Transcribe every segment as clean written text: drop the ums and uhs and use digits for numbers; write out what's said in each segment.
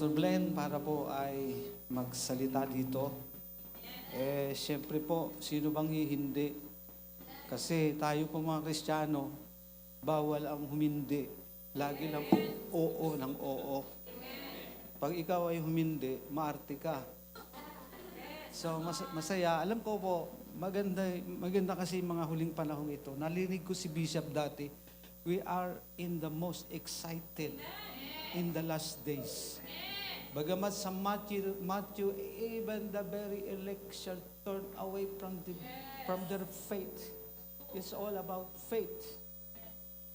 Pastor Glenn para po ay magsalita dito. Siyempre po, sino bang hindi? Kasi tayo po mga Kristiyano, bawal ang humindi. Lagi lang po oo ng oo. Pag ikaw ay humindi, maarte ka. So masaya. Alam ko po, maganda kasi mga huling panahon ito. Nalinig ko si Bishop dati. We are in the most excited in the last days. Bagamat sa Matthew, even the very elect shall turn away from their faith. It's all about faith.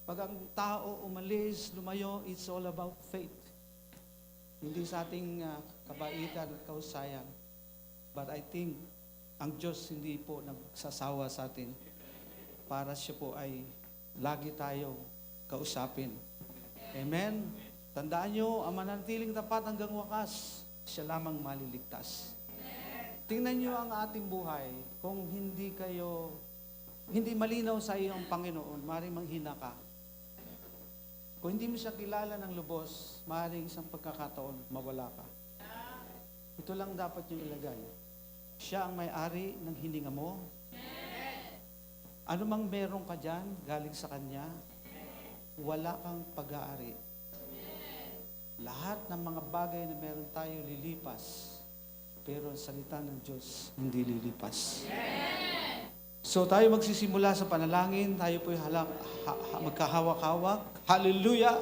Pag ang tao umalis, lumayo, it's all about faith. Hindi sa ating kabaitan at kausayan. But I think, ang Diyos hindi po nagsasawa sa atin para siya po ay lagi tayo kausapin. Amen? Tandaan nyo, ang mananatiling tapat hanggang wakas, siya lamang maliligtas. Tingnan nyo ang ating buhay. Kung hindi malinaw sa iyo ang Panginoon, maaaring manghina ka. Kung hindi mo siya kilala ng lubos, maaaring isang pagkakataon, mawala ka. Ito lang dapat yung ilagay. Siya ang may-ari ng hininga mo. Ano mang meron ka dyan, galing sa Kanya, wala kang pag-aari. Lahat ng mga bagay na meron tayo lilipas, pero ang salita ng Diyos hindi lilipas. So tayo magsisimula sa panalangin, tayo po'y magkahawak-hawak. Hallelujah!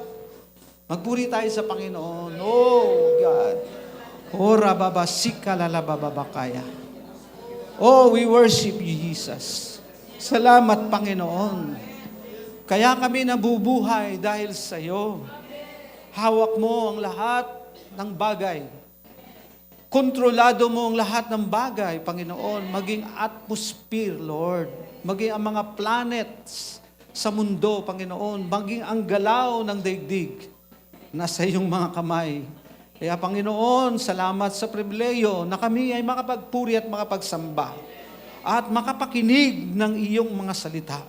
Magpuri tayo sa Panginoon. Oh God! Oh rababasika lalabababakaya. Oh, we worship you, Jesus. Salamat, Panginoon. Kaya kami nabubuhay dahil sa iyo. Hawak mo ang lahat ng bagay. Kontrolado mo ang lahat ng bagay, Panginoon. Maging atmosphere, Lord. Maging ang mga planets sa mundo, Panginoon. Maging ang galaw ng daigdig. Nasa iyong mga kamay. Kaya, Panginoon, salamat sa pribileyo na kami ay makapagpuri at makapagsamba. At makapakinig ng iyong mga salita.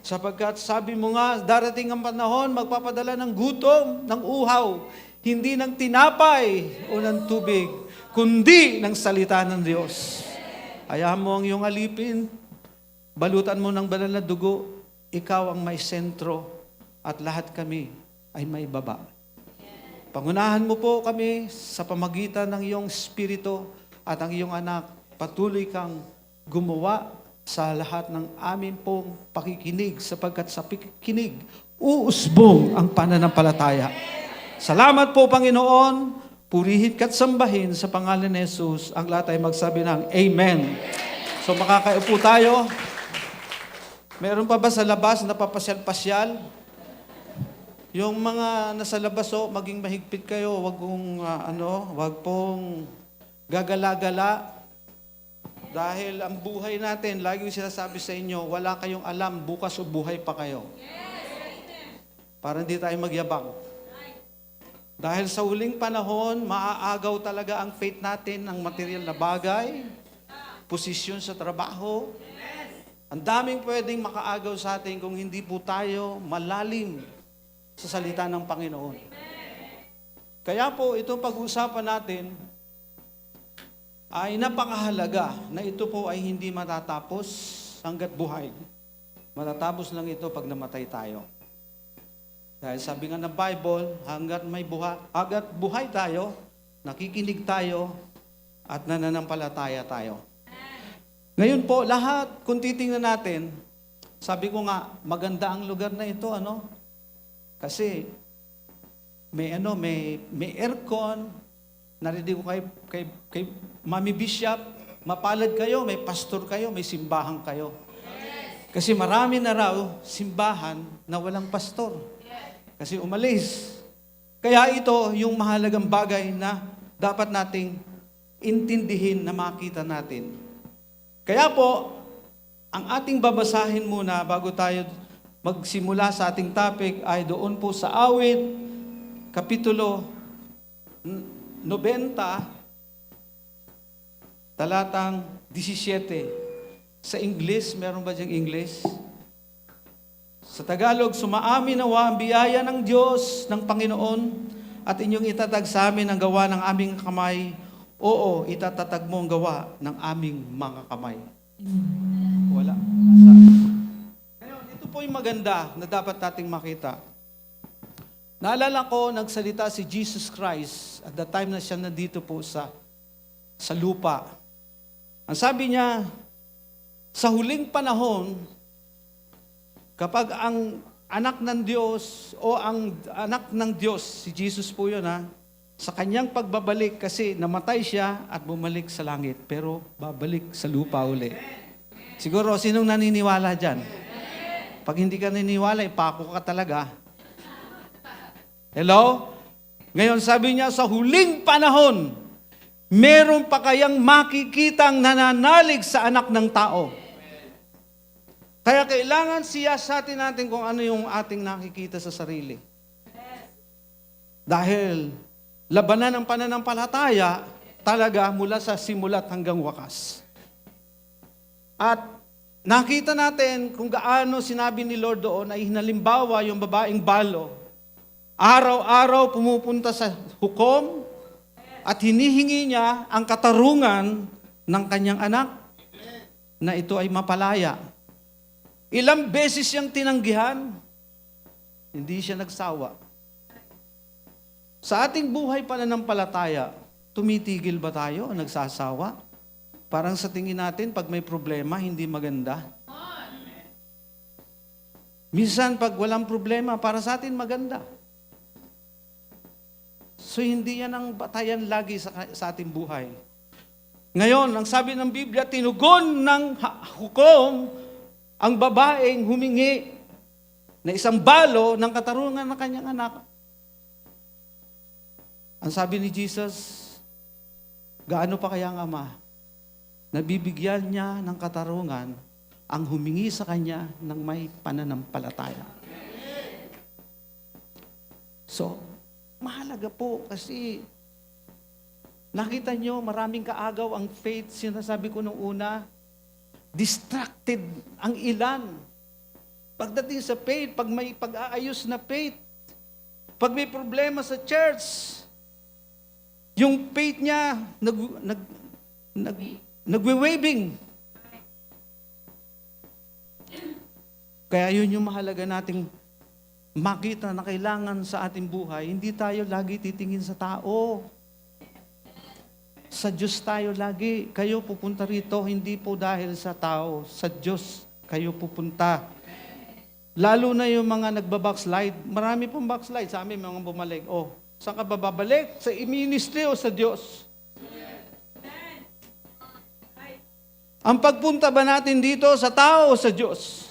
Sapagkat sabi mo nga, darating ang panahon, magpapadala ng gutom, ng uhaw, hindi ng tinapay o ng tubig, kundi ng salita ng Diyos. Hayaan mo ang iyong alipin, balutan mo ng banal na dugo, ikaw ang may sentro, at lahat kami ay may baba. Pangunahan mo po kami sa pamagitan ng iyong Espiritu at ang iyong anak, patuloy kang gumawa sa lahat ng amin pong pakikinig, sapagkat sa pakikinig, uusbong ang pananampalataya. Salamat po, Panginoon. Purihin ka't sambahin sa pangalan ni Jesus. Ang lahat ay magsabi ng Amen. So makakaupo tayo. Meron pa ba sa labas na papasyal-pasyal? Yung mga nasa labas, maging mahigpit kayo. Wag pong gagala-gala. Dahil ang buhay natin, lagi yung sinasabi sa inyo, wala kayong alam, bukas o buhay pa kayo. Para hindi tayo magyabang. Dahil sa huling panahon, maaagaw talaga ang faith natin ng material na bagay, posisyon sa trabaho. Ang daming pwedeng makaagaw sa atin kung hindi po tayo malalim sa salita ng Panginoon. Kaya po, itong pag-uusapan natin, ay napakahalaga na ito po ay hindi matatapos hanggat buhay. Matatapos lang ito pag namatay tayo. Dahil sabi nga ng Bible, hanggat buhay tayo, nakikinig tayo, at nananampalataya tayo. Ngayon po, lahat, kung titingnan natin, sabi ko nga, maganda ang lugar na ito, Kasi, may aircon. Narinig ko kay Mami Bishop, mapalad kayo, may pastor kayo, may simbahan kayo. Kasi marami na raw simbahan na walang pastor. Kasi umalis. Kaya ito yung mahalagang bagay na dapat nating intindihin na makita natin. Kaya po, ang ating babasahin muna bago tayo magsimula sa ating topic ay doon po sa Awit, Kapitulo 90, talatang 17. Sa English, meron ba diyang English? Sa Tagalog, sumaamin nawa ang biyaya ng Diyos, ng Panginoon, at inyong itatag sa amin ang gawa ng aming kamay. Oo, itatatag mo ang gawa ng aming mga kamay. Wala. Ngayon, ito po yung maganda na dapat nating makita. Naalala ko, nagsalita si Jesus Christ at the time na siya nandito po sa lupa. Ang sabi niya, sa huling panahon, kapag ang anak ng Diyos o ang anak ng Diyos, si Jesus po yun sa kanyang pagbabalik kasi namatay siya at bumalik sa langit, pero babalik sa lupa uli. Siguro, sinong naniniwala dyan? Pag hindi ka naniniwala, ipako ka talaga. Hello? Ngayon, sabi niya, sa huling panahon, meron pa kayang makikitang nananalig sa anak ng tao. Kaya kailangan siyasatin natin kung ano yung ating nakikita sa sarili. Dahil labanan ng pananampalataya talaga mula sa simulat hanggang wakas. At nakita natin kung gaano sinabi ni Lord doon ay hinalimbawa yung babaeng balo. Araw-araw pumupunta sa hukom at hinihingi niya ang katarungan ng kanyang anak na ito ay mapalaya. Ilang beses siyang tinanggihan, hindi siya nagsawa. Sa ating buhay pananampalataya, tumitigil ba tayo o nagsasawa? Parang sa tingin natin, pag may problema, hindi maganda. Minsan, pag walang problema, para sa atin maganda. So, hindi yan ang batayan lagi sa ating buhay. Ngayon, ang sabi ng Biblia, tinugon ng hukom ang babaeng humingi na isang balo ng katarungan ng kanyang anak. Ang sabi ni Jesus, gaano pa kaya ang ama? Nabibigyan niya ng katarungan ang humingi sa kanya ng may pananampalataya. So, mahalaga po kasi nakita nyo, maraming kaagaw ang faith. Sinasabi ko nung una, distracted ang ilan. Pagdating sa faith, pag may pag-aayos na faith, pag may problema sa church, yung faith niya nagwe-waving. Kaya yun yung mahalaga nating makita na kailangan sa ating buhay. Hindi tayo lagi titingin sa tao. Sa Diyos tayo lagi. Kayo pupunta rito, hindi po dahil sa tao. Sa Diyos kayo pupunta. Lalo na yung mga nagbabackslide. Marami pong backslide sa amin, mga bumalik. Oh, saan ka ba babalik? Sa ministry o sa Diyos? Ang pagpunta ba natin dito sa tao o sa Diyos?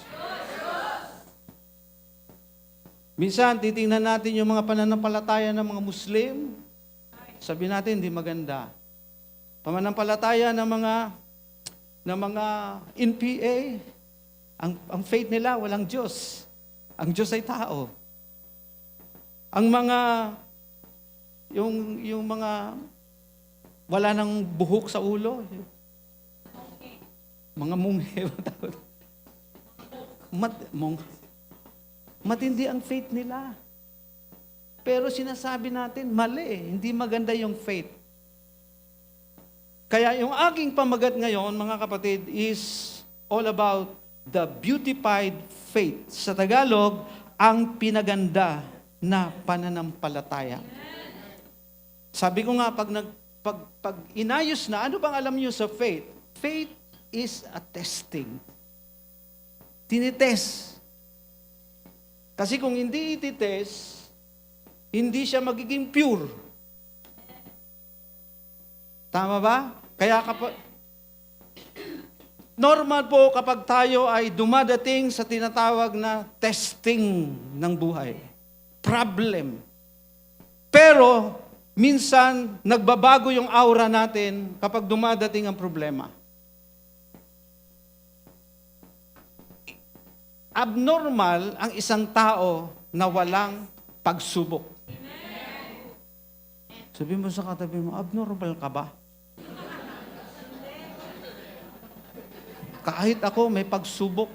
Minsan, titingnan natin yung mga pananampalataya ng mga Muslim. Sabi natin, hindi maganda. Pananampalataya ng mga NPA, ang faith nila, walang Diyos. Ang Diyos ay tao. Ang yung mga wala nang buhok sa ulo, mga munghe, matindi ang faith nila. Pero sinasabi natin, mali, hindi maganda yung faith. Kaya yung aking pamagat ngayon, mga kapatid, is all about the beautified faith. Sa Tagalog, ang pinaganda na pananampalataya. Sabi ko nga, pag inayos na, ano bang alam niyo sa faith? Faith is a testing. Tinitest. Kasi kung hindi ititest, hindi siya magiging pure. Tama ba? Kaya normal po kapag tayo ay dumadating sa tinatawag na testing ng buhay. Problem. Pero, minsan, nagbabago yung aura natin kapag dumadating ang problema. Abnormal ang isang tao na walang pagsubok. Sabi mo sa katabi mo, abnormal ka ba? Kahit ako, may pagsubok.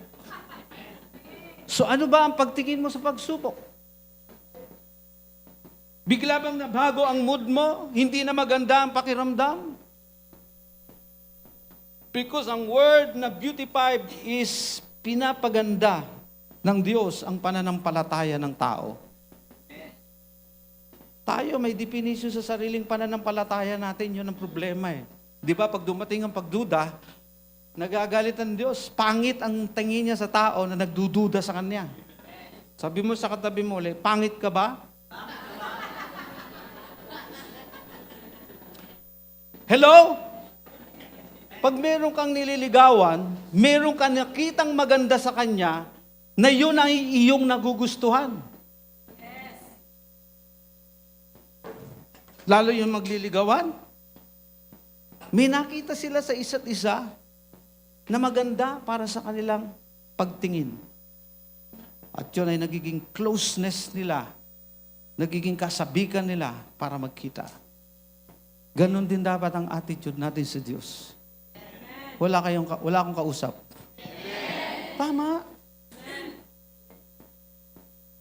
So ano ba ang pagtingin mo sa pagsubok? Bigla bang nabago ang mood mo? Hindi na maganda ang pakiramdam? Because ang word na beautified is pinapaganda ng Diyos ang pananampalataya ng tao. Tayo may definition sa sariling pananampalataya natin, yun ang problema eh. Di ba pag dumating ang pagduda, nagagalit ang Diyos. Pangit ang tingin niya sa tao na nagdududa sa Kanya. Sabi mo sa katabi mo ulit, pangit ka ba? Hello? Pag meron kang nililigawan, meron kang nakitang maganda sa kanya, na yun ay iyong nagugustuhan. Lalo yung magliligawan. May nakita sila sa isa't isa na maganda para sa kanilang pagtingin. At yun ay nagiging closeness nila, nagiging kasabikan nila para magkita. Ganon din dapat ang attitude natin sa Diyos. Wala akong kausap. Tama.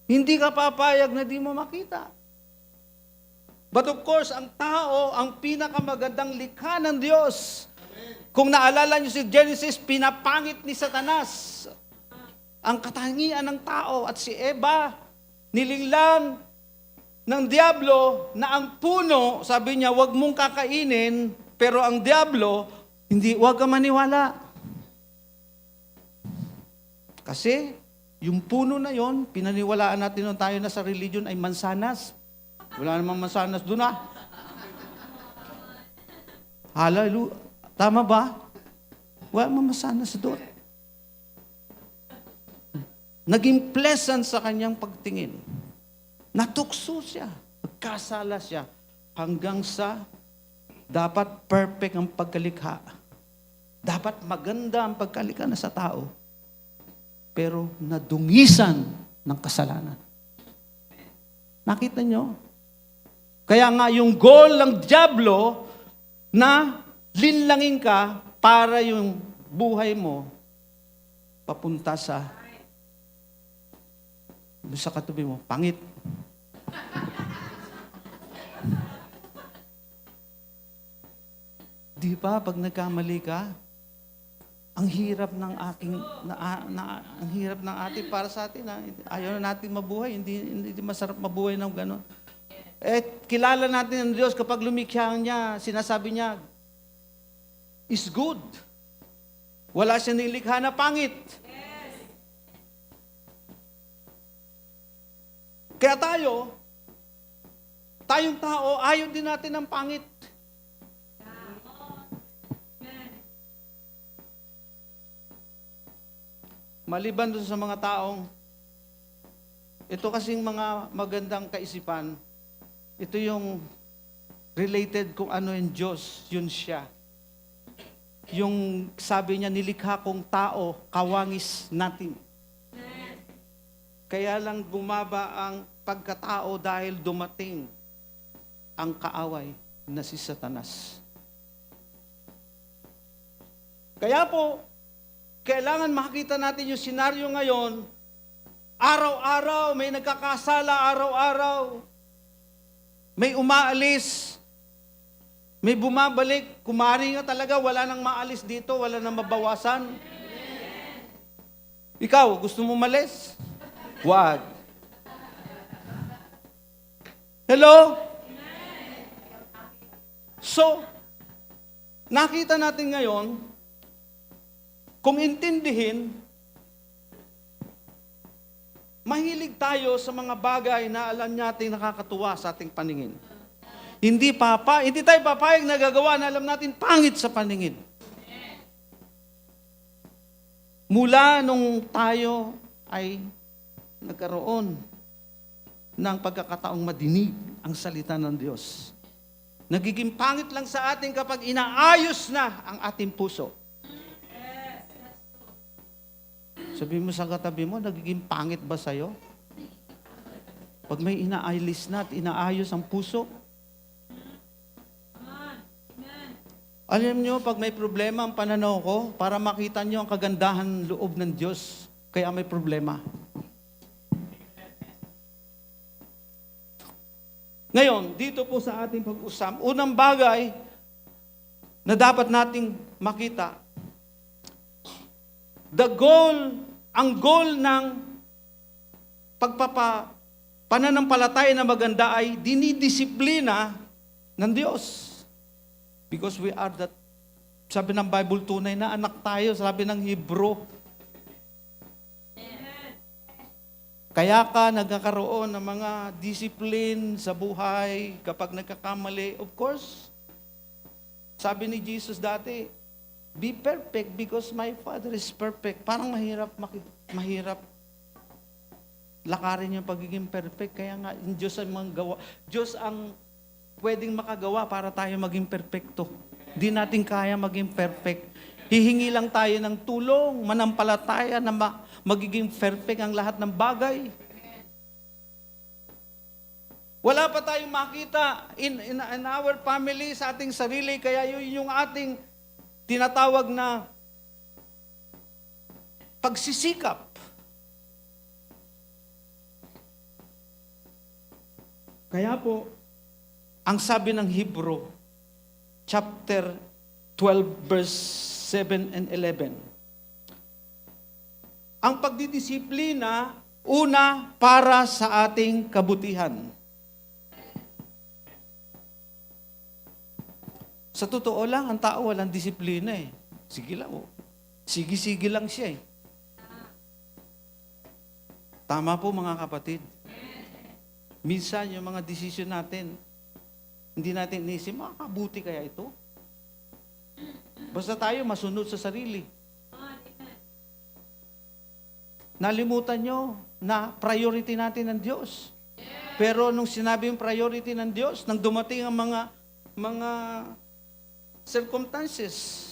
Hindi ka papayag na di mo makita. But of course, ang tao, ang pinakamagandang likha ng Diyos. Kung naalala niyo si Genesis, pinapangit ni Satanas ang katangian ng tao. At si Eva, nilinglang ng Diablo na ang puno, sabi niya, huwag mong kakainin, pero ang Diablo, hindi, huwag ka maniwala. Kasi, yung puno na yon, pinaniwalaan natin nung tayo na sa religion ay mansanas. Wala namang mansanas doon Hallelujah. Tama ba? Wala namang mansanas doon. Naging pleasant sa kanyang pagtingin. Natukso siya. Nagkasala siya. Hanggang sa dapat perfect ang pagkalikha. Dapat maganda ang pagkalikha na sa tao. Pero nadungisan ng kasalanan. Nakita nyo? Kaya nga yung goal ng Diablo na linlangin ka para yung buhay mo papunta sa katabi mo, pangit. Di ba pag nagkamali ka, ang hirap ng ang hirap ng ating para sa atin. Ayaw na natin mabuhay, hindi masarap mabuhay ng gano'n. Kilala natin ang Diyos kapag lumikha niya, sinasabi niya, is good. Wala siya nilikha na pangit. Kaya tayong tao, ayaw din natin ng pangit. Maliban doon sa mga taong, ito kasing mga magandang kaisipan, ito yung related kung ano yung Diyos, yun siya. Yung sabi niya, nilikha kong tao, kawangis natin. Kaya lang bumaba ang pagkatao dahil dumating ang kaaway na si Satanas. Kaya po, kailangan makita natin yung senaryo ngayon, araw-araw, may nagkakasala, araw-araw, may umaalis, may bumabalik, kumari nga talaga, wala nang maalis dito, wala nang mabawasan. Ikaw, gusto mo malis? Wag. Hello? So, nakita natin ngayon, kung intindihin, mahilig tayo sa mga bagay na alam natin nakakatuwa sa ating paningin. Hindi tayo papayag na gagawa na alam natin pangit sa paningin. Mula nung tayo ay nagkaroon ng pagkakataong madinig ang salita ng Diyos. Nagiging pangit lang sa atin kapag inaayos na ang ating puso. Sabi mo sa katabi mo, nagiging pangit ba sa'yo? Pag may inaalis na at inaayos ang puso? Alam nyo, pag may problema ang pananaw ko, para makita nyo ang kagandahan loob ng Diyos, kaya may problema. Ngayon, dito po sa ating pag-usap, unang bagay na dapat nating makita, ang goal ng pananampalataya na maganda ay dinidisiplina ng Diyos. Because we are that, sabi ng Bible, tunay na anak tayo, sabi ng Hebrew. Kaya ka nagkakaroon ng mga discipline sa buhay kapag nagkakamali. Of course, sabi ni Jesus dati, be perfect because my Father is perfect. Parang mahirap lakarin yung pagiging perfect. Kaya nga, Diyos ang gawa. Diyos ang pwedeng makagawa para tayo maging perfecto. Di natin kaya maging perfect. Hihingi lang tayo ng tulong, manampalataya na magiging perfect ang lahat ng bagay. Wala pa tayong makita in our family, sa ating sarili, kaya yun yung ating tinatawag na pagsisikap. Kaya po, ang sabi ng Hebrew, chapter 12, verse 7 and 11. Ang pagdidisiplina, una, para sa ating kabutihan. Sa totoo lang, ang tao walang disiplina eh. Sige lang, oh. Sige-sige lang siya eh. Tama po mga kapatid. Minsan yung mga desisyon natin, hindi natin inisip, makakabuti kaya ito? Basta tayo masunod sa sarili. Nalimutan nyo na priority natin ng Diyos. Pero nung sinabi yung priority ng Diyos, nang dumating ang mga circumstances,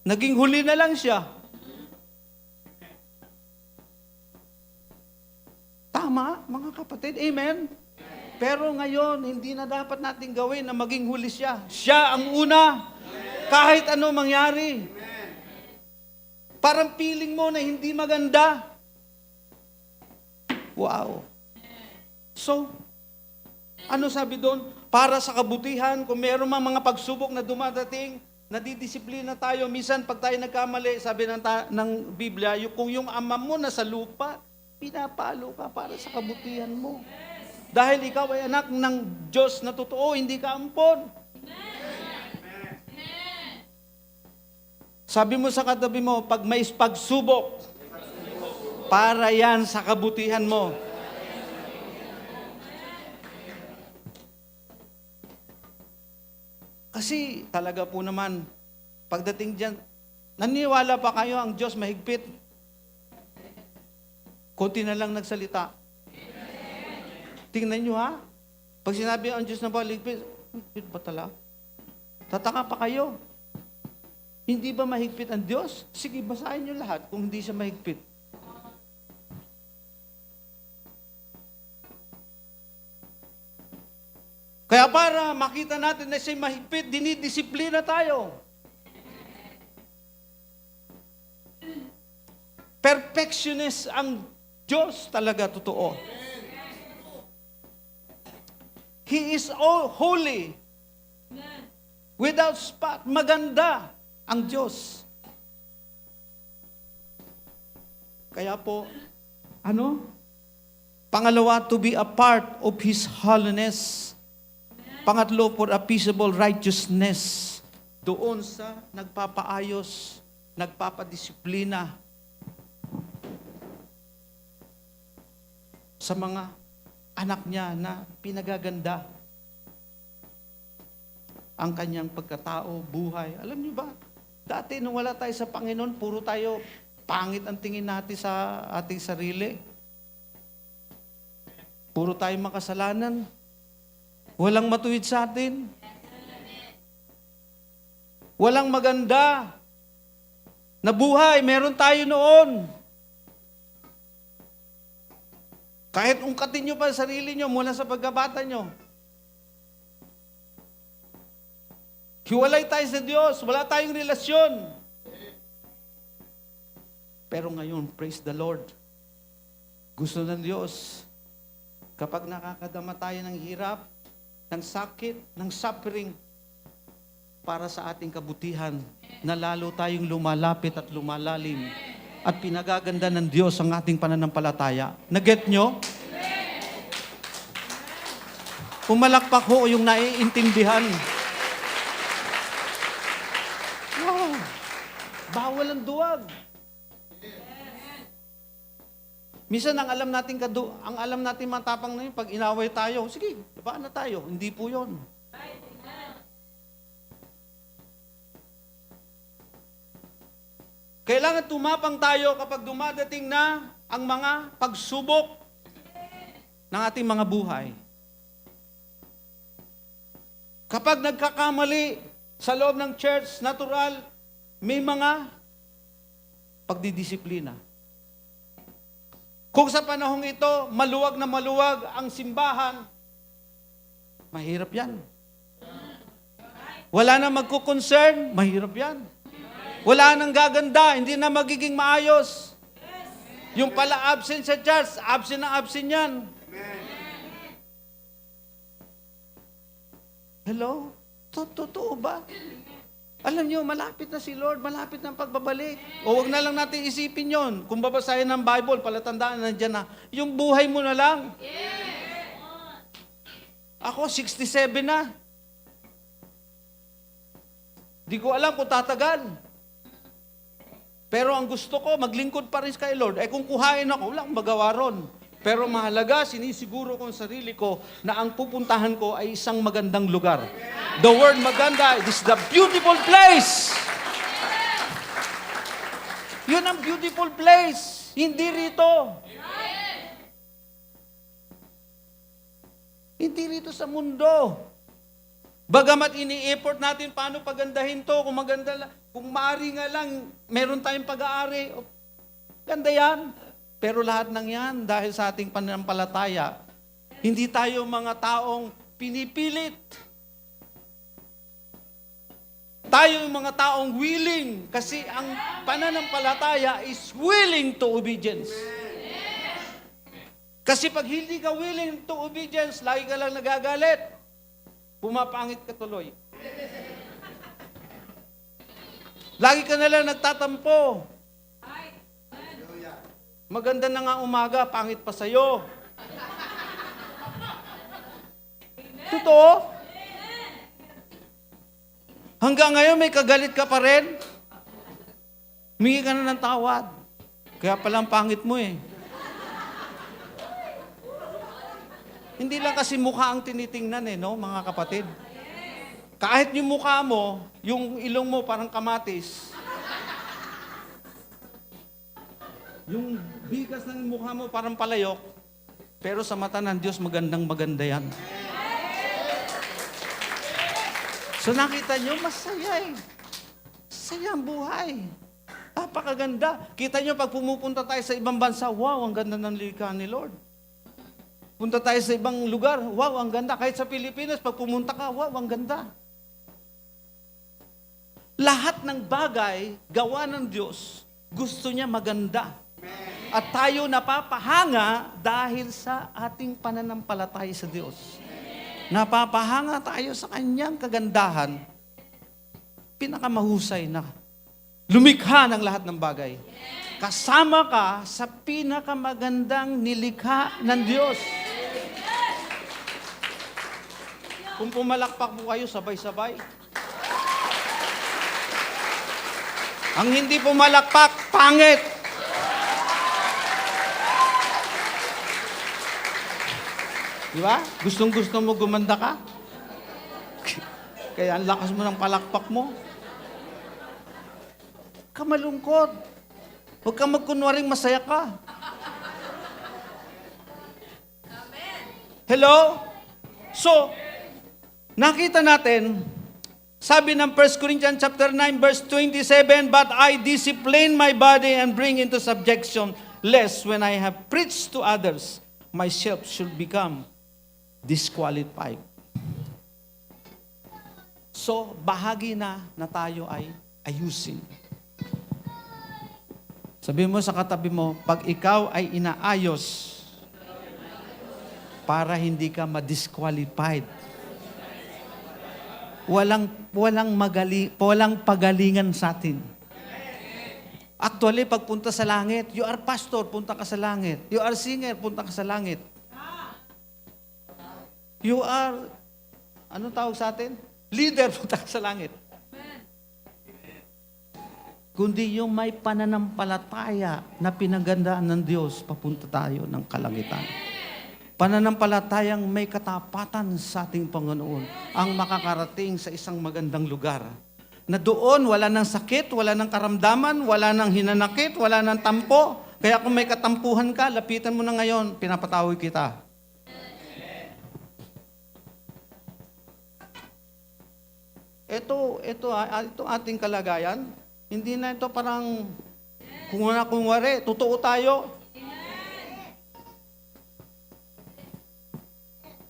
naging huli na lang siya. Tama, mga kapatid. Amen? Pero ngayon, hindi na dapat natin gawin na maging huli siya. Siya ang una. Kahit ano mangyari. Parang feeling mo na hindi maganda. Wow. So, ano sabi doon? Para sa kabutihan, kung meron mga pagsubok na dumadating, nadidisiplina tayo. Minsan, pag tayo nagkamali, sabi ng Biblia, kung yung ama mo nasa lupa, pinapalo ka para sa kabutihan mo. Dahil ikaw ay anak ng Diyos na totoo, hindi ka ampon. Sabi mo sa katabi mo, pag may pagsubok, para yan sa kabutihan mo. Kasi talaga po naman, pagdating dyan, naniwala pa kayo ang Diyos mahigpit? Kunti na lang nagsalita. Tingnan nyo ha, pag sinabi ang Diyos na ba, mahigpit ba talaga? Tataka pa kayo. Hindi ba mahigpit ang Diyos? Sige, basahin nyo lahat kung hindi siya mahigpit. Kaya para makita natin na siya mahigpit, dinidisiplina tayo. Perfectionist ang Diyos talaga totoo. He is all holy. Without spot. Maganda ang Diyos. Kaya po, Pangalawa, to be a part of His holiness. Pangatlo, for a peaceable righteousness. Doon sa nagpapaayos, nagpapadisiplina sa mga anak niya na pinagaganda ang kanyang pagkatao, buhay. Alam niyo ba, dati nung wala tayo sa Panginoon, puro tayo pangit ang tingin natin sa ating sarili. Puro tayo makasalanan. Walang matuwid sa atin. Walang maganda na buhay. Meron tayo noon. Kahit ungkatin nyo pa sarili nyo mula sa pagkabata nyo. Hiwalay tayo sa Diyos. Wala tayong relasyon. Pero ngayon, praise the Lord. Gusto ng Diyos, kapag nakakadama tayo ng hirap, ng sakit, ng suffering, para sa ating kabutihan, na lalo tayong lumalapit at lumalalim at pinagaganda ng Diyos ang ating pananampalataya. Naget nyo? Pumalakpak ho yung naiintindihan. Wow! Bawal ang duwag. Minsan ang alam natin matapang na yun, pag inaway tayo, sige, labaan na tayo. Hindi po yun. Kailangan tumapang tayo kapag dumadating na ang mga pagsubok ng ating mga buhay. Kapag nagkakamali sa loob ng church, natural, may mga pagdidisiplina. Kung sa panahong ito, maluwag na maluwag ang simbahan, mahirap yan. Wala na magkukoncern, mahirap yan. Wala nang gaganda, hindi na magiging maayos. Yung pala absent sa church, absent na absent yan. Hello? Totoo ba? Alam niyo, malapit na si Lord, malapit na ang pagbabalik. O wag na lang natin isipin yon. Kung babasahin ng Bible, palatandaan na dyan na, yung buhay mo na lang. Ako, 67 na. Di ko alam kung tatagal. Pero ang gusto ko, maglingkod pa rin kay Lord. Kung kuhain ako, wala akong magawa ron. Pero mahalaga, sinisiguro ko sa sarili ko na ang pupuntahan ko ay isang magandang lugar. The word maganda, it is the beautiful place. Yun ang beautiful place. Hindi rito. Hindi rito sa mundo. Bagamat ini-effort natin paano pagandahin to, kung maganda lang, kung maari nga lang, meron tayong pag-aari. Ganda yan. Pero lahat ng yan, dahil sa ating pananampalataya, hindi tayo mga taong pinipilit. Tayo yung mga taong willing, kasi ang pananampalataya is willing to obedience. Kasi pag hindi ka willing to obedience, lagi ka lang nagagalit. Pumapangit ka tuloy. Lagi ka na lang nagtatampo. Maganda na nga umaga, pangit pa sa'yo. Totoo? Hanggang ngayon may kagalit ka pa rin? Humingi ka na ng tawad. Kaya palang pangit mo eh. Hindi lang kasi mukha ang tinitingnan eh, no, mga kapatid. Kahit yung mukha mo, yung ilong mo parang kamatis. Yung bigas ng mukha mo parang palayok. Pero sa mata ng Diyos, magandang maganda yan. So nakita nyo, masaya eh. Masaya ang buhay. Napakaganda. Kita nyo, pag pumupunta tayo sa ibang bansa, wow, ang ganda ng likha ni Lord. Punta tayo sa ibang lugar, wow, ang ganda. Kahit sa Pilipinas, pag pumunta ka, wow, ang ganda. Lahat ng bagay, gawa ng Diyos, gusto niya maganda. At tayo napapahanga dahil sa ating pananampalataya sa Diyos. Napapahanga tayo sa Kanyang kagandahan. Pinakamahusay na lumikha ng lahat ng bagay. Kasama ka sa pinakamagandang nilikha ng Diyos. Kung pumalakpak mo kayo, sabay-sabay. Ang hindi pumalakpak, pangit. Di ba? Gustong-gusto mo gumanda ka? Kaya ang lakas mo ng palakpak mo. Kamalungkot. Huwag kang magkunwaring masaya ka. Hello? So, nakita natin, sabi ng 1 Corinthians chapter 9 verse 27, "But I discipline my body and bring into subjection, lest when I have preached to others, myself should become disqualified." So, bahagi na tayo ay ayusin. Sabi mo sa katabi mo, pag ikaw ay inaayos para hindi ka ma-disqualified, walang pagalingan sa atin. Actually, pagpunta sa langit, you are pastor, punta ka sa langit. You are singer, punta ka sa langit. You are, anong tawag sa atin? Leader, punta ka sa langit. Kundi yung may pananampalataya na pinagandaan ng Diyos, papunta tayo ng kalangitan. Pananampalatayang may katapatan sa ating Panginoon ang makakarating sa isang magandang lugar. Na doon, wala nang sakit, wala nang karamdaman, wala nang hinanakit, wala nang tampo. Kaya kung may katampuhan ka, lapitan mo na ngayon, pinapatawag kita. Ito ating kalagayan. Hindi na ito parang kung wari, totoo tayo.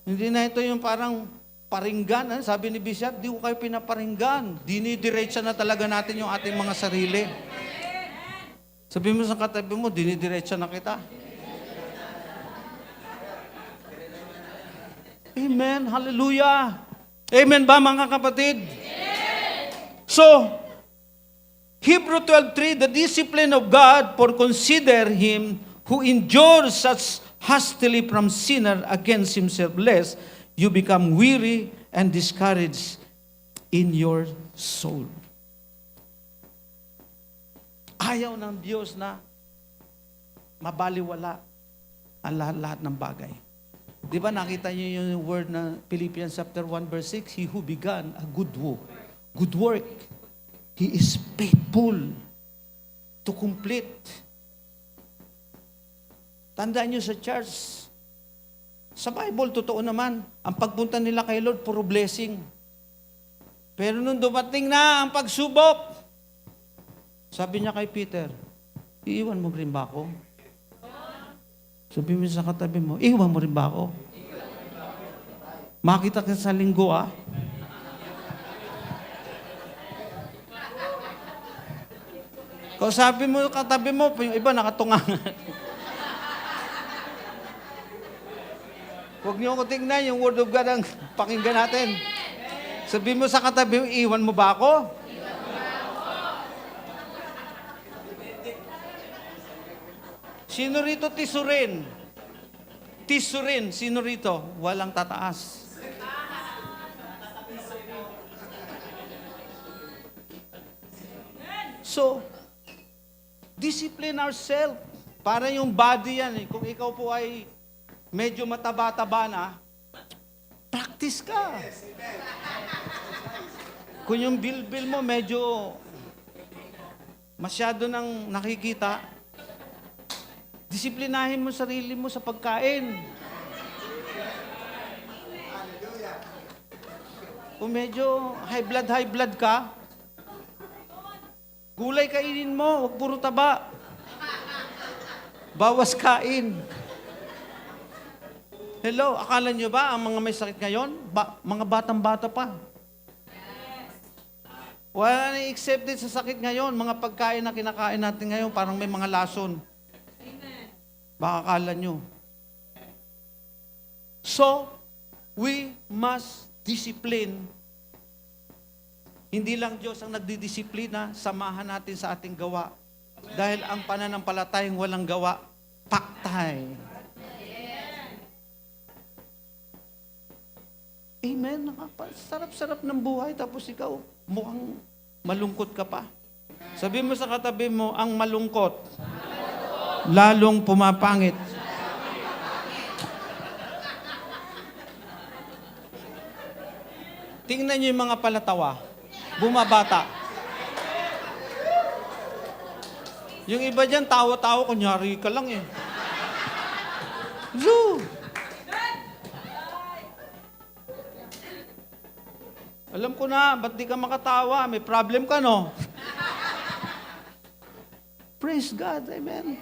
Hindi na ito yung parang paringgan. Sabi ni Bishop, di ko kayo pinaparinggan. Dinidiretsa na talaga natin yung ating mga sarili. Sabi mo sa katabi mo, dinidiretsa na kita. Amen. Hallelujah. Amen ba mga kapatid? So, Hebrew 12:3, the discipline of God, for consider him who endures such hastily from sinner against himself, lest you become weary and discouraged in your soul. Ayaw ng Diyos na mabaliwala ang lahat-lahat ng bagay. Di ba nakita niyo yung word na Philippians chapter 1 verse 6, he who began a good work, he is faithful to complete. Tandaan niyo sa church, sa Bible, totoo naman, ang pagpunta nila kay Lord, puro blessing. Pero nung dumating na ang pagsubok, sabi niya kay Peter, iiwan mo rin ba ako? Sabi mo sa katabi mo, iiwan mo rin ba ako? Makita ka sa linggo, ah. Kung sabi mo katabi mo, yung iba nakatungangan. Huwag niyo ko tingnan yung Word of God ang pakinggan natin. Sabi mo sa katabi mo, iwan mo ba ako? Sino rito tisurin? Tisurin, sino rito? Walang tataas. So, discipline ourselves. Para yung body yan. Kung ikaw po ay medyo mataba-taba na, practice ka. Kung yung bilbil mo medyo masyado nang nakikita, disiplinahin mo sarili mo sa pagkain. Kung medyo high blood ka, gulay kainin mo, huwag puro taba. Bawas kain. Hello, akala nyo ba ang mga may sakit ngayon? Mga batang-bata pa. Wala na accepted sa sakit ngayon. Mga pagkain na kinakain natin ngayon, parang may mga lason. Baka akala nyo. So, we must discipline. Hindi lang Diyos ang nagdidisiplina, samahan natin sa ating gawa. Dahil ang pananampalatayang walang gawa, paktay. Amen. Sarap-sarap ng buhay tapos ikaw mukhang malungkot ka pa. Sabi mo sa katabi mo, ang malungkot, lalong pumapangit. Tingnan niyo yung mga palatawa. Bumabata. Yung iba dyan, tawa-tawa, kunyari ka lang eh. Zoo! Alam ko na, ba't di ka makatawa? May problem ka, no? Praise God, amen.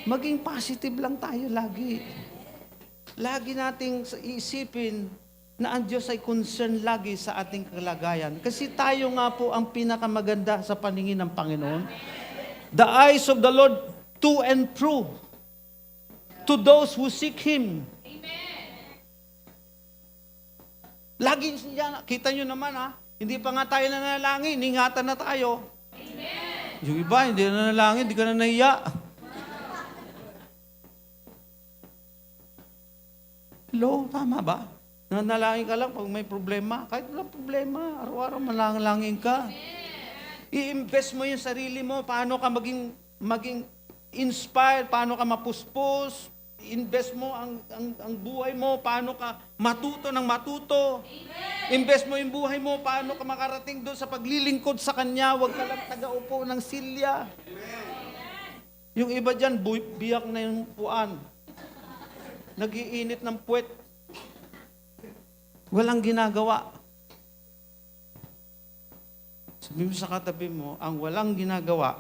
Maging positive lang tayo lagi. Lagi nating isipin na ang Diyos ay concerned lagi sa ating kalagayan. Kasi tayo nga po ang pinakamaganda sa paningin ng Panginoon. The eyes of the Lord to and through to those who seek Him. Lagi siya, kita nyo naman hindi pa nga tayo nanalangin, ingatan na tayo. Yung iba, hindi na nanalangin, hindi ka na nahiya. Hello, tama ba? Nanalangin ka lang pag may problema. Kahit walang problema, araw-araw manalangin ka. I-invest mo yung sarili mo, paano ka maging inspired, paano ka mapuspos, invest mo ang buhay mo, paano ka matuto ng matuto. Invest mo yung buhay mo, paano ka makarating doon sa paglilingkod sa Kanya, huwag ka lang taga-upo ng silya. Yung iba dyan, biyak na yung puan. Nag-iinit ng puwet. Walang ginagawa. Sabi mo sa katabi mo, ang walang ginagawa,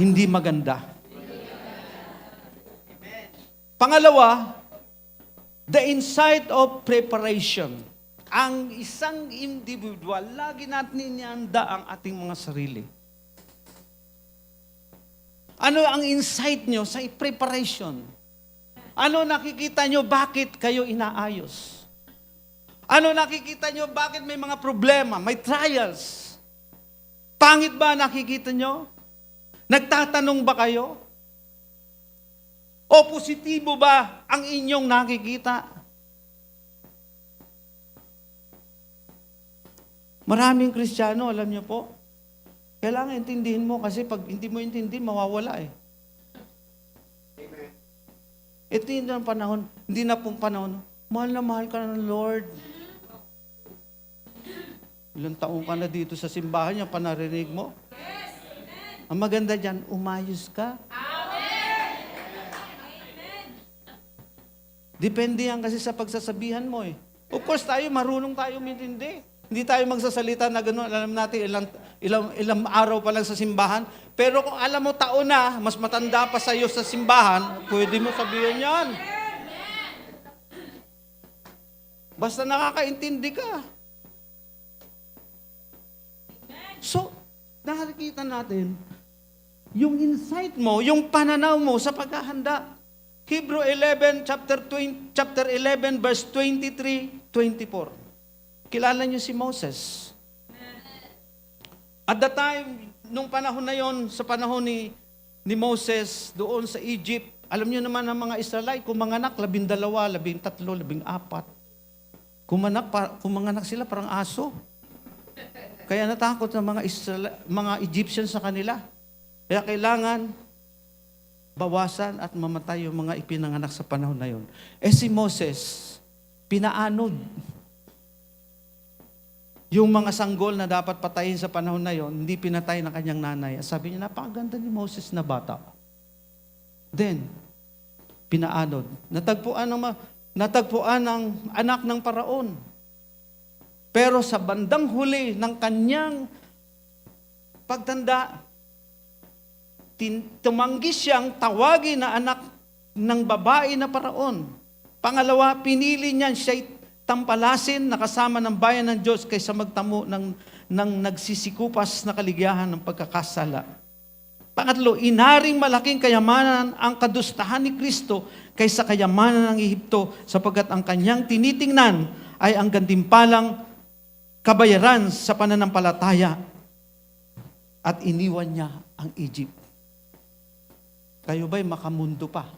hindi maganda. Pangalawa, the insight of preparation. Ang isang individual, lagi natin inianda ang ating mga sarili. Ano ang insight nyo sa preparation? Ano nakikita nyo, bakit kayo inaayos? Ano nakikita nyo, bakit may mga problema, may trials? Pangit ba nakikita nyo? Nagtatanong ba kayo? O positibo ba ang inyong nakikita? Maraming Kristiyano, alam niyo po, kailangan intindihin mo kasi pag hindi mo intindihin, mawawala eh. Amen. Ito hindi na panahon, hindi na pong panahon, mahal na mahal ka ng Lord. Ilang taong ka na dito sa simbahan, yung panarinig mo. Yes. Ang maganda dyan, umayos ka. Depende yan kasi sa pagsasabihan mo eh. Of course, marunong tayo umintindi. Hindi tayo magsasalita na gano'n. Alam natin, ilang araw pa lang sa simbahan. Pero kung alam mo taon na, mas matanda pa sa'yo sa simbahan, pwede mo sabihin yan. Basta nakakaintindi ka. So, nakikita natin, yung insight mo, yung pananaw mo sa paghahanda. Hebrew 11, chapter 11, verse 23, 24. Kilala niyo si Moses. At the time, nung panahon na yon, sa panahon ni Moses, doon sa Egypt, alam niyo naman ang mga Israelite, kumanganak, 12, 13, 14. Kumanganak sila parang aso. Kaya natakot ng mga Egyptians sa kanila. Kaya kailangan bawasan at mamatay yung mga ipinanganak sa panahon na yon. Si Moses, pinaanod. Yung mga sanggol na dapat patayin sa panahon na yon, hindi pinatay ng kanyang nanay. Sabi niya, napakaganda ni Moses na bata. Then, pinaanod. Natagpuan ng anak ng Paraon. Pero sa bandang huli ng kanyang pagtanda, tumanggi siyang tawagin na anak ng babae na Paraon. Pangalawa, pinili niya siya'y tampalasin na kasama ng bayan ng Diyos kaysa magtamo ng nagsisikupas na kaligayahan ng pagkakasala. Pangatlo, inaring malaking kayamanan ang kadustahan ni Kristo kaysa kayamanan ng Ehipto sapagkat ang kanyang tinitingnan ay ang gantimpalang kabayaran sa pananampalataya at iniwan niya ang Egypt. Kayo ba'y makamundo pa?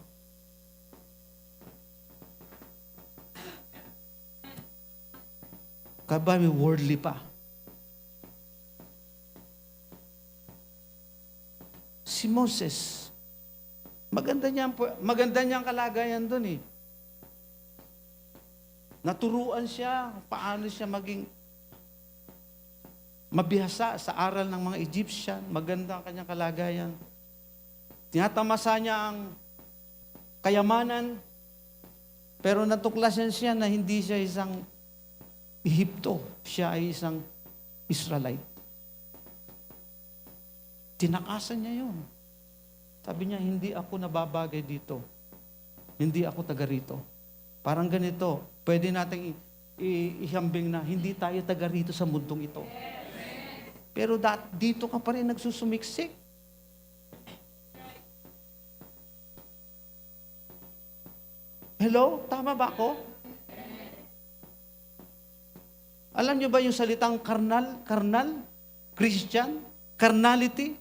Kayo ba'y worldly pa? Si Moses, maganda niyang kalagayan doon eh. Naturuan siya, paano siya maging mabihasa sa aral ng mga Egyptian. Maganda ang kanyang kalagayan. Tinatamasa niya ang kayamanan, pero natuklasan siya na hindi siya isang Ehipto, siya ay isang Israelite. Tinakasan niya yun. Sabi niya, hindi ako nababagay dito. Hindi ako taga rito. Parang ganito, pwede natin ihambing na hindi tayo taga rito sa mundong ito. Pero dito ka pa rin nagsusumiksik. Hello? Tama ba ako? Alam niyo ba yung salitang carnal, Christian, carnality?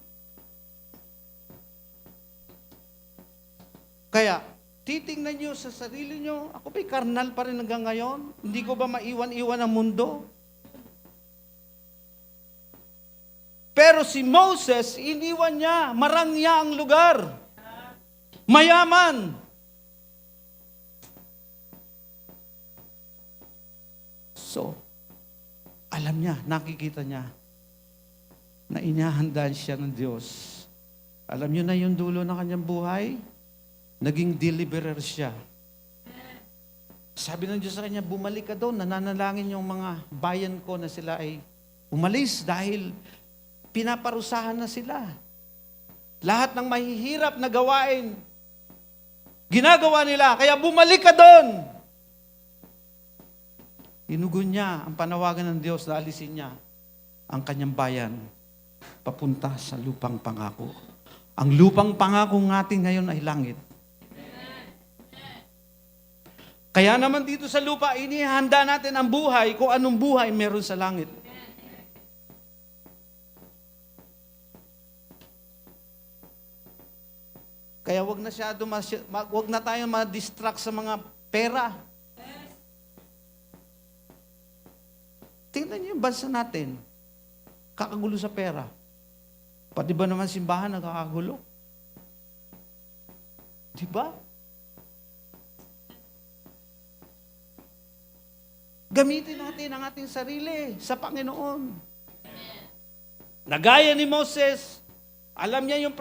Kaya, titingnan niyo sa sarili niyo, ako ba'y carnal pa rin hanggang ngayon? Hindi ko ba maiwan-iwan ang mundo? Pero si Moses, iniwan niya, marangya ang lugar. Mayaman. So, alam niya, nakikita niya, na inahandaan siya ng Diyos. Alam niyo na yung dulo ng kanyang buhay? Naging deliverer siya. Sabi ng Diyos sa kanya, bumalik ka doon, nananalangin yung mga bayan ko na sila ay umalis dahil pinaparusahan na sila. Lahat ng mahihirap na gawain, ginagawa nila, kaya bumalik ka doon. Inugon niya ang panawagan ng Diyos na alisin niya ang kanyang bayan papunta sa lupang pangako. Ang lupang pangako natin ngayon ay langit. Kaya naman dito sa lupa, inihanda natin ang buhay kung anong buhay meron sa langit. Kaya wag na tayo ma-distract sa mga pera. Tingnan niyo yung bansa natin. Kakagulo sa pera. Pati ba naman simbahan nagkakagulo? Di ba? Gamitin natin ang ating sarili sa Panginoon. Nagaya ni Moses, alam niya yung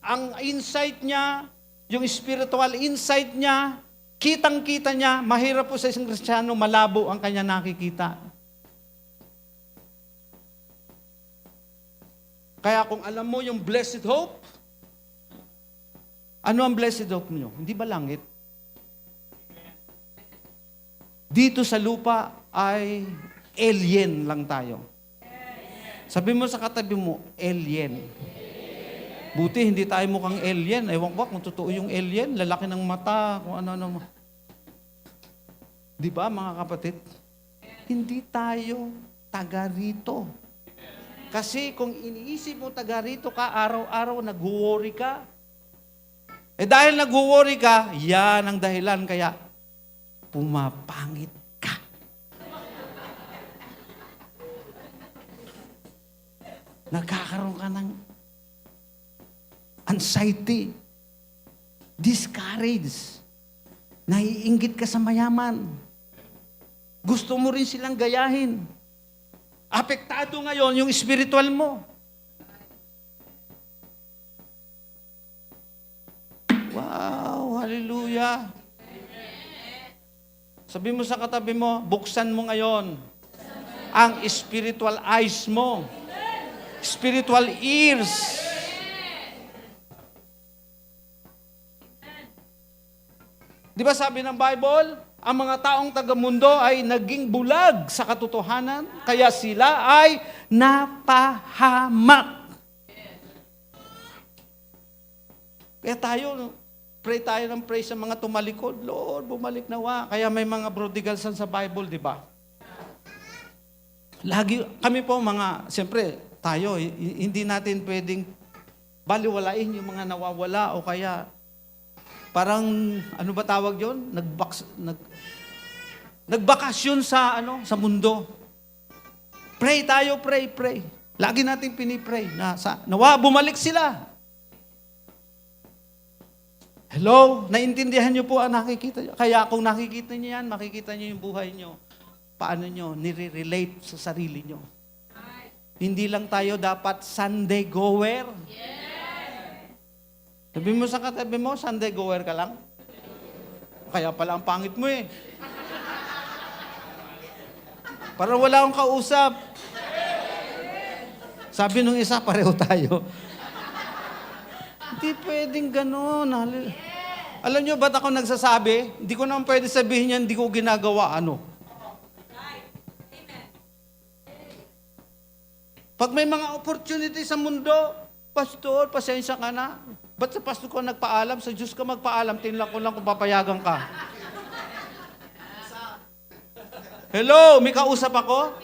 ang insight niya, yung spiritual insight niya, kitang-kita niya, mahirap po sa isang Kristiyano, malabo ang kanya nakikita. Kaya kung alam mo yung blessed hope, ano ang blessed hope niyo? Hindi ba langit? Dito sa lupa ay alien lang tayo. Sabi mo sa katabi mo, alien. Buti hindi tayo mukhang alien. Ewan ko kung totoo yung alien, lalaki ng mata, kung ano-ano. Di ba mga kapatid? Hindi tayo taga rito. Kasi kung iniisip mo taga rito ka, araw-araw nag-worry ka. Dahil nag-worry ka, yan ang dahilan kaya pumapangit ka. Nagkakaroon ka ng anxiety, discouraged, naiinggit ka sa mayaman. Gusto mo rin silang gayahin. Apektado ngayon yung spiritual mo. Wow, hallelujah. Sabi mo sa katabi mo, buksan mo ngayon ang spiritual eyes mo, spiritual ears. Di ba sabi ng Bible, ang mga taong taga-mundo ay naging bulag sa katotohanan, kaya sila ay napahamak. Kaya pray tayo ng pray sa mga tumalikod. Lord, bumalik nawa. Kaya may mga prodigalsan sa Bible, di ba? Lagi, kami po siyempre, tayo, hindi natin pwedeng baliwalain yung mga nawawala o kaya parang, ano ba tawag yun? Nagbakasyon sa mundo. Pray tayo, pray. Lagi natin pinipray na nawa, bumalik sila. Hello? Naintindihan niyo po ang nakikita niyo? Kaya kung nakikita niyo yan, makikita niyo yung buhay niyo. Paano niyo nire-relate sa sarili niyo. Hindi lang tayo dapat Sunday goer. Sabi mo sa katabi mo, Sunday goer ka lang? Kaya pala ang pangit mo eh. Parang wala akong kausap. Sabi nung isa, pareho tayo. Hindi pwedeng gano'n. Alam nyo ba't ako nagsasabi? Hindi ko naman pwede sabihin yan, hindi ko ginagawa. Pag may mga opportunity sa mundo, Pastor, pasensya ka na. Ba't sa pastor ko nagpaalam? Sa Diyos ka magpaalam, tinlak ko lang kung papayagan ka. Hello, may kausap ako?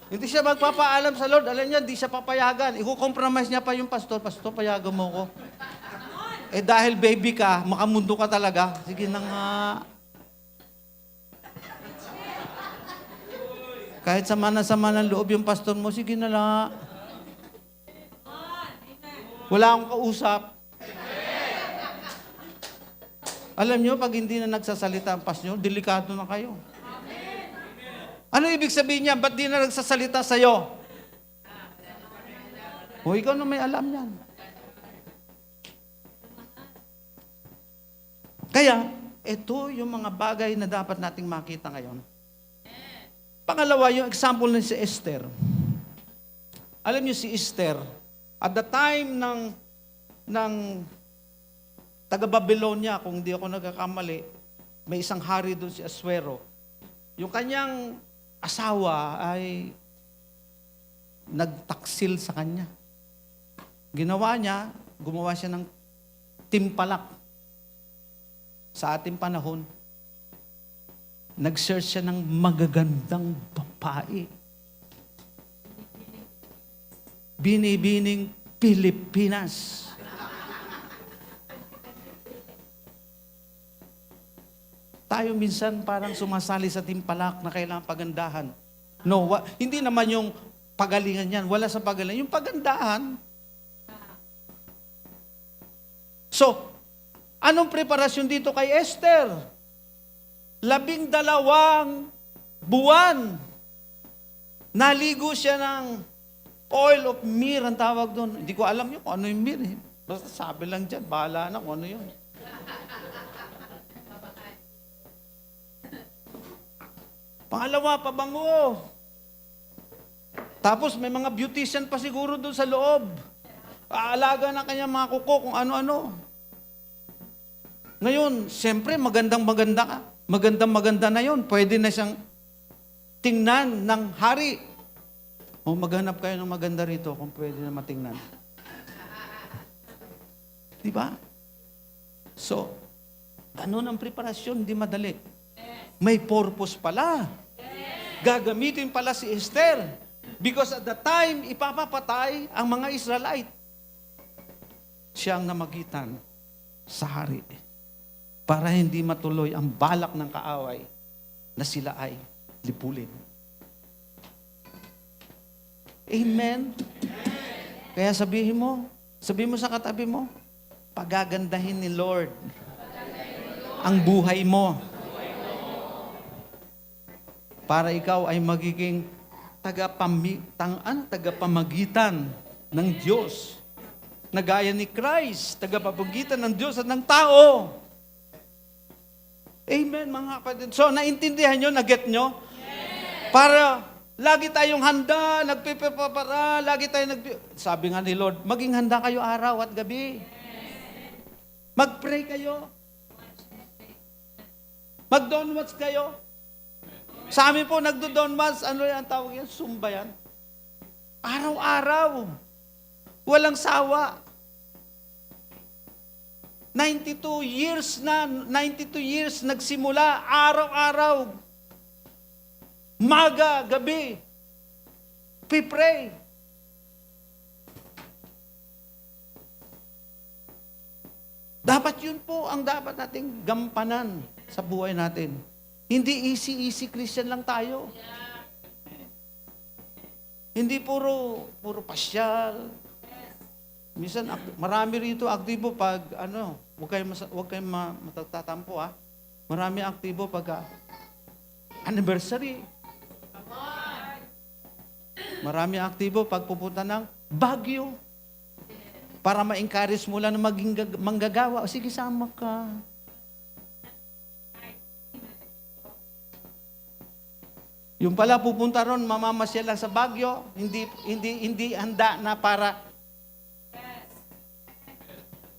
Hindi siya magpapaalam sa Lord. Alam niya, hindi siya papayagan. Iko-compromise niya pa yung pastor. Pastor, payagan mo ko. Eh dahil baby ka, makamundo ka talaga. Sige na nga. Kahit sama ng loob yung pastor mo, sige na lang. Wala akong kausap. Alam niyo, pag hindi na nagsasalita ang pastor, delikado na kayo. Ano ibig sabihin niya? Ba't di na nagsasalita sa'yo? O ikaw na may alam yan. Kaya, ito yung mga bagay na dapat nating makita ngayon. Pangalawa, yung example ni si Esther. Alam niyo si Esther, at the time ng taga-Babylonia, kung di ako nagkakamali, may isang hari doon si Aswero. Yung kanyang asawa ay nagtaksil sa kanya. Ginawa niya, gumawa siya ng timpalak. Sa ating panahon, nag-search siya ng magagandang babae. Binibining Pilipinas. Tayo minsan parang sumasali sa timpalak na kailangan pagandahan. No, hindi naman yung pagalingan yan. Wala sa pagalingan. Yung pagandahan. So, anong preparasyon dito kay Esther? 12 buwan. Naligo siya ng oil of myrrh, ang tawag doon. Hindi ko alam yun kung ano yung myrrh. Basta sabi lang dyan, bahala na kung ano yun. Pangalawa, pabango. Tapos may mga beautician pa siguro doon sa loob. Aalaga ng kanyang mga kuko kung ano-ano. Ngayon, siyempre, magandang-maganda na yun. Pwede na siyang tingnan ng hari. O maghanap kayo ng maganda rito kung pwede na matingnan. Diba? So, ganun ang preparasyon, hindi madali. May purpose pala. Gagamitin pala si Esther. Because at the time, ipapapatay ang mga Israelite. Siya ang namagitan sa hari. Para hindi matuloy ang balak ng kaaway na sila ay lipulin. Amen? Kaya sabihin mo sa katabi mo, pagagandahin ni Lord ang buhay mo. Para ikaw ay magiging tagapamagitan ng Diyos. Na gaya ni Christ, tagapamagitan ng Diyos at ng tao. Amen, mga kapatid. So, naintindihan nyo, na-get nyo? Yes. Para lagi tayong handa, nagpipapara, sabi nga ni Lord, maging handa kayo araw at gabi. Yes. Mag-pray kayo. Mag-downwatch kayo. Sa amin po, nagdo-downwatch, ano yan, tawag yan? Zumba yan. Araw-araw. Walang sawa. 92 years nagsimula, araw-araw. Maga, gabi. Pipray. Dapat yun po ang dapat nating gampanan sa buhay natin. Hindi easy Christian lang tayo. Hindi puro pasyal. Minsan, marami rito aktibo pag, huwag kayong matatatampo, ha? Marami aktibo pag anniversary. Marami aktibo pag pupunta ng Baguio. Para ma-encourage mo lang na maging manggagawa. O sige, sama ka. Yung pala pupunta ron, mamamasyal lang sa Baguio, hindi handa na para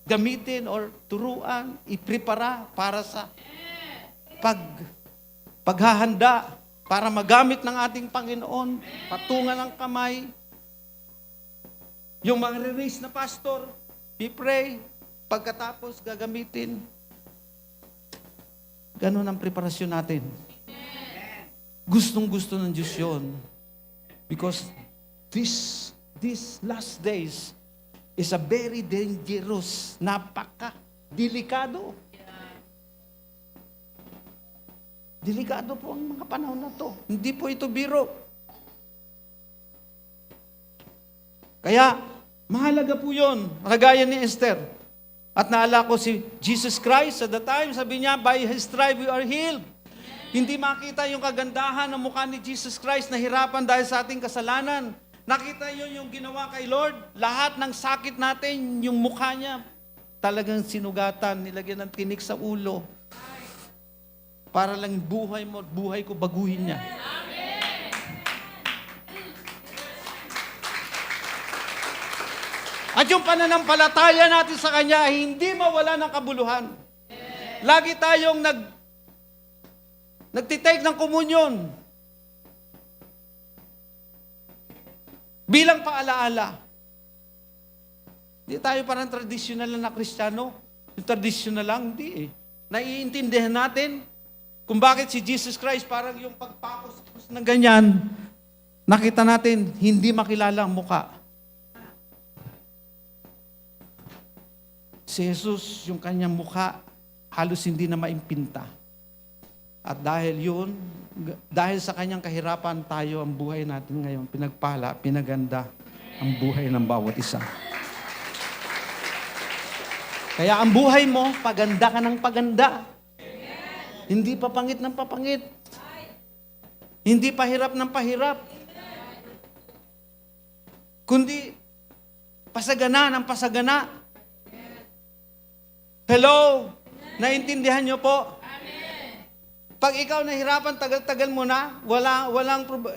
gamitin or turuan, iprepara para sa paghahanda para magamit ng ating Panginoon, patungan ng kamay. Yung mga re-raise na pastor, i-pray, pagkatapos gagamitin. Ganun ang preparasyon natin. Gustong-gusto ng Diyos yun. Because these last days is a very dangerous, napaka-delikado. Delikado po ang mga panahon na to. Hindi po ito biro. Kaya, mahalaga po yun. Kagaya ni Esther. At naalala ko si Jesus Christ at the time, sabi niya, by His stripe we are healed. Hindi makita yung kagandahan ng mukha ni Jesus Christ na hirapan dahil sa ating kasalanan. Nakita yun yung ginawa kay Lord. Lahat ng sakit natin, yung mukha niya, talagang sinugatan, nilagyan ng tinik sa ulo. Para lang buhay mo at buhay ko baguhin niya. At yung pananampalataya natin sa Kanya ay hindi mawala ng kabuluhan. Lagi tayong nagtitake ng komunyon. Bilang paalaala. Hindi tayo parang traditional na Kristiyano. Yung traditional lang, hindi eh. Naiintindihan natin kung bakit si Jesus Christ parang yung pagpapos ng ganyan, nakita natin, hindi makilala ang muka. Si Jesus, yung kanyang mukha, halos hindi na maimpinta. At dahil sa kanyang kahirapan, tayo ang buhay natin ngayon, pinagpala, pinaganda ang buhay ng bawat isa. Kaya ang buhay mo, paganda ka ng paganda. Hindi papangit ng papangit. Hindi pahirap ng pahirap. Kundi pasagana ng pasagana. Hello? Naintindihan niyo po? Pag ikaw nahirapan, tagal-tagal mo na,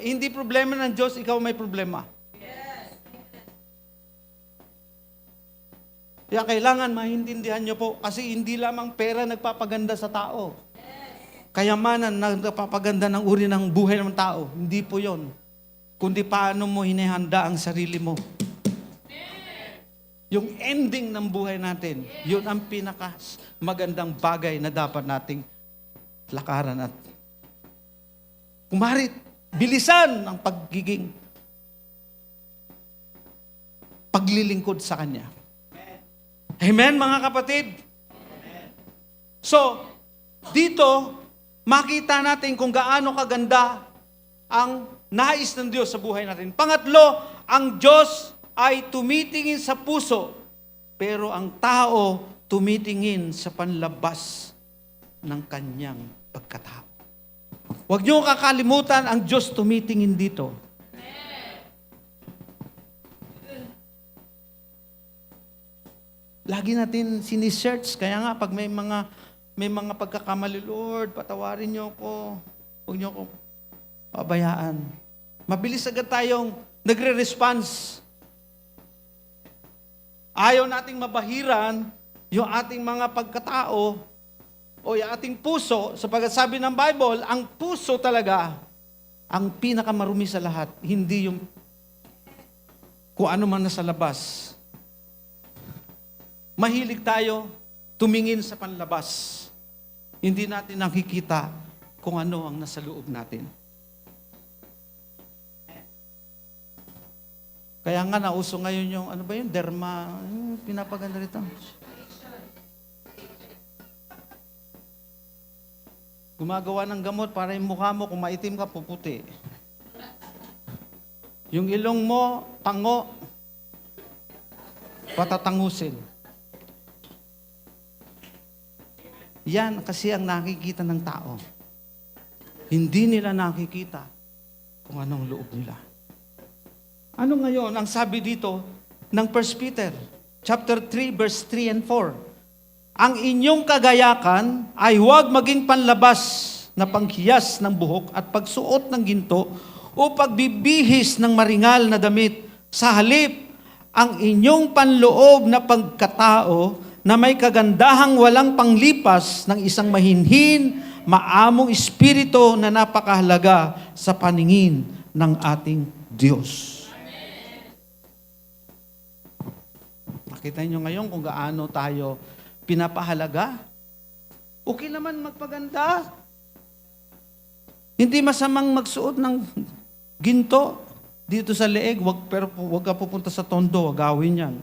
hindi problema ng Diyos, ikaw may problema. Kaya kailangan maintindihan niyo po, kasi hindi lamang pera nagpapaganda sa tao. Kayamanan nagpapaganda ng uri ng buhay ng tao. Hindi po yon. Kundi paano mo hinihanda ang sarili mo. Yung ending ng buhay natin, yun ang magandang bagay na dapat nating lakaran at kumarit, bilisan ang paglilingkod sa Kanya. Amen, mga kapatid? So, dito, makita natin kung gaano kaganda ang nais ng Diyos sa buhay natin. Pangatlo, ang Diyos ay tumitingin sa puso, pero ang tao tumitingin sa panlabas ng kanyang pagkatao. Huwag niyo kakalimutan, ang Diyos tumitingin dito. Lagi natin sinisearch, kaya nga pag may mga pagkakamali, Lord, patawarin niyo ako. Huwag niyo ako pabayaan. Mabilis agad tayong nagre-response. Ayaw nating mabahiran yung ating mga pagkatao o yung ating puso, sapagkat sabi ng Bible, ang puso talaga ang pinakamarumi sa lahat, hindi yung kung ano man nasa labas. Mahilig tayo tumingin sa panlabas. Hindi natin nakikita kung ano ang nasa loob natin. Kaya nga nauso ngayon yung, ano ba yun, derma, pinapaganda rito. Gumagawa ng gamot para yung mukha mo, kung maitim ka, puputi. Yung ilong mo, tango, patatangusin. Yan kasi ang nakikita ng tao. Hindi nila nakikita kung anong loob nila. Ano ngayon ang sabi dito ng 1 Peter chapter 3 verse 3 and 4? Ang inyong kagayakan ay huwag maging panlabas na panghiyas ng buhok at pagsuot ng ginto o pagbibihis ng maringal na damit. Sa halip, ang inyong panloob na pagkatao na may kagandahang walang panglipas ng isang mahinhin, maamong espiritu na napakahalaga sa paningin ng ating Diyos. Nakita niyo ngayon kung gaano tayo pinapahalaga. Okay naman magpaganda. Hindi masamang magsuot ng ginto dito sa leeg, pero wag ka pupunta sa tondo, wag gawin yan.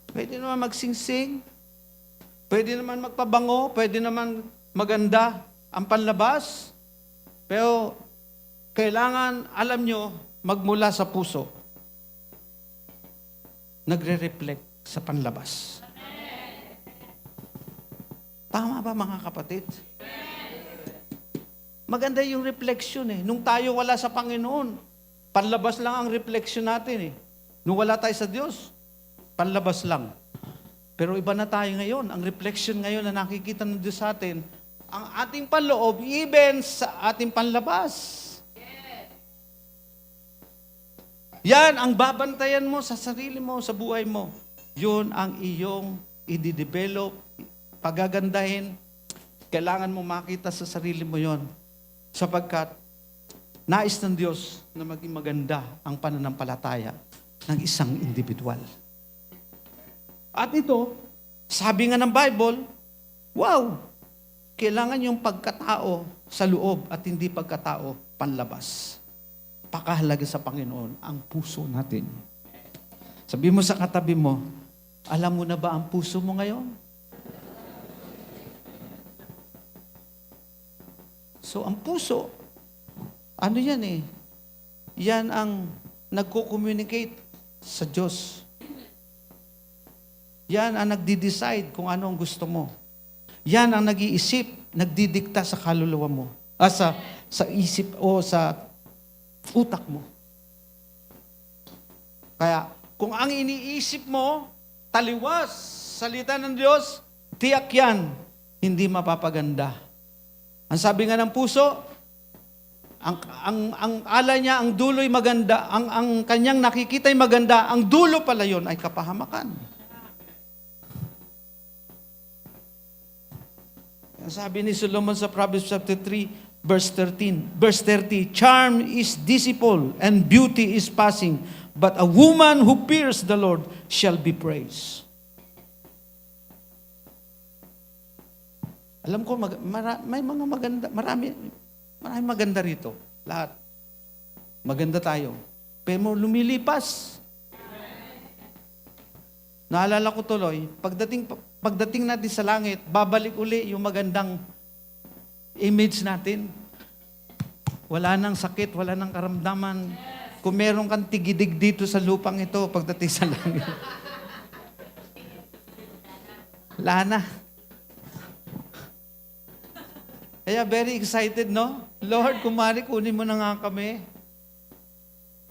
Pwede naman magsingsing, pwede naman magpabango, pwede naman maganda ang panlabas, pero kailangan, alam nyo, magmula sa puso. Nagre-reflect sa panlabas. Tama ba mga kapatid? Maganda yung reflection eh. Nung tayo wala sa Panginoon, panlabas lang ang reflection natin eh. Nung wala tayo sa Diyos, panlabas lang. Pero iba na tayo ngayon. Ang reflection ngayon na nakikita ng Diyos sa atin, ang ating panloob, even sa ating panlabas. Yan ang babantayan mo sa sarili mo, sa buhay mo. Yun ang iyong i-develop, pagagandahin. Kailangan mo makita sa sarili mo yon. Sapagkat nais ng Diyos na maging maganda ang pananampalataya ng isang individual. At ito, sabi nga ng Bible, wow, kailangan yung pagkatao sa loob at hindi pagkatao panlabas. Pakahalaga sa Panginoon ang puso natin. Sabi mo sa katabi mo, alam mo na ba ang puso mo ngayon? So, ang puso, ano yan eh? Yan ang nagko-communicate sa Diyos. Yan ang nagdi-decide kung ano ang gusto mo. Yan ang nag-iisip, nagdidikta sa kaluluwa mo. Sa isip o sa utak mo. Kaya, kung ang iniisip mo, taliwas, salita ng Diyos, tiyak yan, hindi mapapaganda. Ang sabi nga ng puso, ang ala niya, ang dulo'y maganda, ang kanyang nakikita'y maganda, ang dulo pala yon ay kapahamakan. Ang sabi ni Solomon sa Proverbs chapter 3, verse 30, charm is deceitful and beauty is passing, but a woman who fears the Lord shall be praised. Alam ko, may mga maganda, marami maganda rito. Lahat. Maganda tayo. Pero lumilipas. Naalala ko tuloy, pagdating natin sa langit, babalik uli yung magandang image natin. Wala nang sakit, wala nang karamdaman. Kung meron kang tigidig dito sa lupang ito, pagdating sa langit. Wala na. Kaya very excited, no? Lord, kumari, kunin mo na nga kami.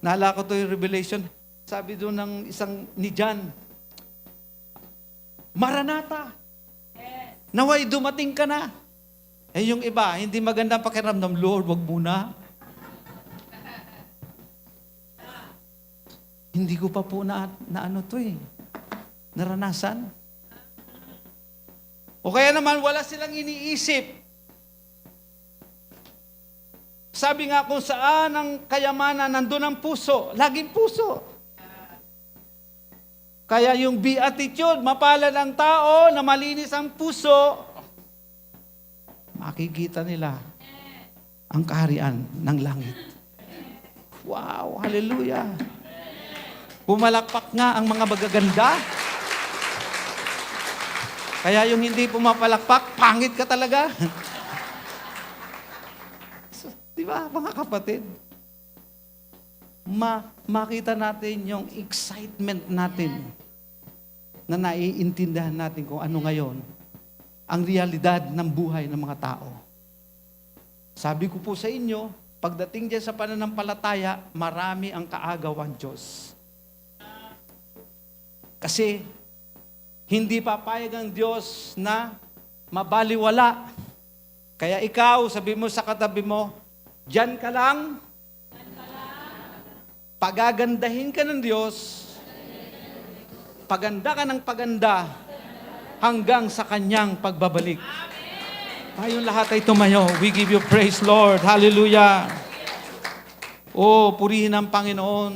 Naalala ko to yung Revelation. Sabi doon ng isang ni John, Maranatha! Naway, dumating ka na. Eh yung iba, hindi maganda pakiramdam, Lord, wag muna. Hindi ko pa po na ano to eh. Naranasan. O kaya naman, wala silang iniisip. Sabi nga kung saan ang kayamanan, nandun ang puso. Laging puso. Kaya yung beatitude, mapalad ang tao na malinis ang puso, makikita nila ang kaharian ng langit. Wow, hallelujah. Pumalakpak nga ang mga magaganda. Kaya yung hindi pumapalakpak, pangit ka talaga. Di ba, mga kapatid? Makita natin yung excitement natin na naiintindihan natin kung ano ngayon ang realidad ng buhay ng mga tao. Sabi ko po sa inyo, pagdating dyan sa pananampalataya, marami ang kaagawan Diyos. Kasi hindi papayag ang Diyos na mabaliwala. Kaya ikaw, sabi mo sa katabi mo, diyan ka lang, pagagandahin ka ng Diyos, paganda ka ng paganda, hanggang sa Kanyang pagbabalik. Tayong lahat ay tumayo. We give you praise, Lord. Hallelujah. Oh, purihin ang Panginoon.